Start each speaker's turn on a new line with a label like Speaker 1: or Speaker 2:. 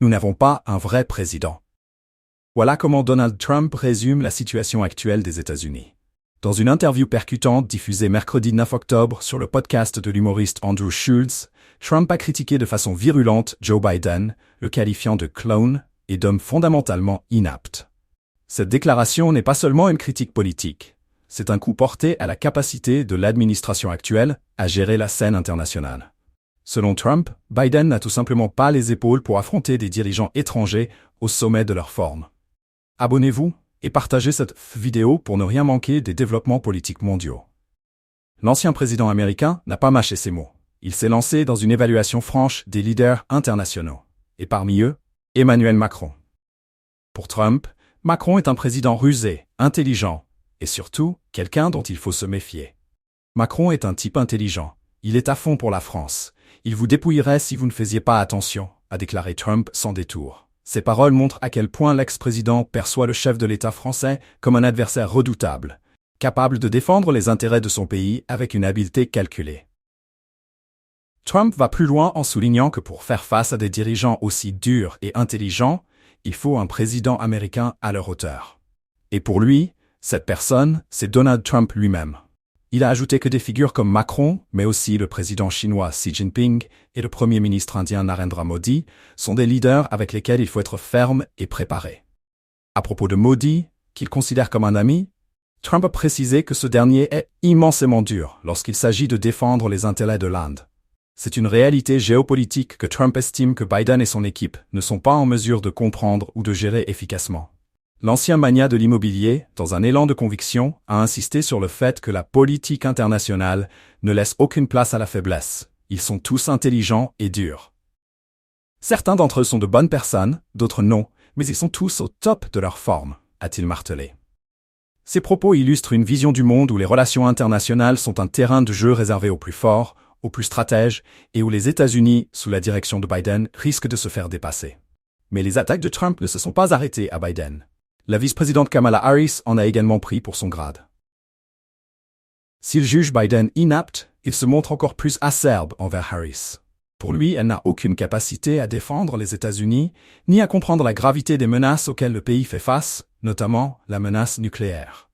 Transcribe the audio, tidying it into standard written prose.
Speaker 1: Nous n'avons pas un vrai président. Voilà comment Donald Trump résume la situation actuelle des États-Unis. Dans une interview percutante diffusée mercredi 9 octobre sur le podcast de l'humoriste Andrew Schulz, Trump a critiqué de façon virulente Joe Biden, le qualifiant de clone et d'homme fondamentalement inapte. Cette déclaration n'est pas seulement une critique politique, c'est un coup porté à la capacité de l'administration actuelle à gérer la scène internationale. Selon Trump, Biden n'a tout simplement pas les épaules pour affronter des dirigeants étrangers au sommet de leur forme. Abonnez-vous et partagez cette vidéo pour ne rien manquer des développements politiques mondiaux. L'ancien président américain n'a pas mâché ses mots. Il s'est lancé dans une évaluation franche des leaders internationaux. Et parmi eux, Emmanuel Macron. Pour Trump, Macron est un président rusé, intelligent, et surtout, quelqu'un dont il faut se méfier. Macron est un type intelligent. Il est à fond pour la France. Il vous dépouillerait si vous ne faisiez pas attention, a déclaré Trump sans détour. Ces paroles montrent à quel point l'ex-président perçoit le chef de l'État français comme un adversaire redoutable, capable de défendre les intérêts de son pays avec une habileté calculée. Trump va plus loin en soulignant que pour faire face à des dirigeants aussi durs et intelligents, il faut un président américain à leur hauteur. Et pour lui, cette personne, c'est Donald Trump lui-même. Il a ajouté que des figures comme Macron, mais aussi le président chinois Xi Jinping et le premier ministre indien Narendra Modi, sont des leaders avec lesquels il faut être ferme et préparé. À propos de Modi, qu'il considère comme un ami, Trump a précisé que ce dernier est immensément dur lorsqu'il s'agit de défendre les intérêts de l'Inde. C'est une réalité géopolitique que Trump estime que Biden et son équipe ne sont pas en mesure de comprendre ou de gérer efficacement. L'ancien magnat de l'immobilier, dans un élan de conviction, a insisté sur le fait que la politique internationale ne laisse aucune place à la faiblesse. Ils sont tous intelligents et durs. Certains d'entre eux sont de bonnes personnes, d'autres non, mais ils sont tous au top de leur forme, a-t-il martelé. Ces propos illustrent une vision du monde où les relations internationales sont un terrain de jeu réservé aux plus forts, aux plus stratèges, et où les États-Unis, sous la direction de Biden, risquent de se faire dépasser. Mais les attaques de Trump ne se sont pas arrêtées à Biden. La vice-présidente Kamala Harris en a également pris pour son grade. S'il juge Biden inapte, il se montre encore plus acerbe envers Harris. Pour lui, elle n'a aucune capacité à défendre les États-Unis, ni à comprendre la gravité des menaces auxquelles le pays fait face, notamment la menace nucléaire.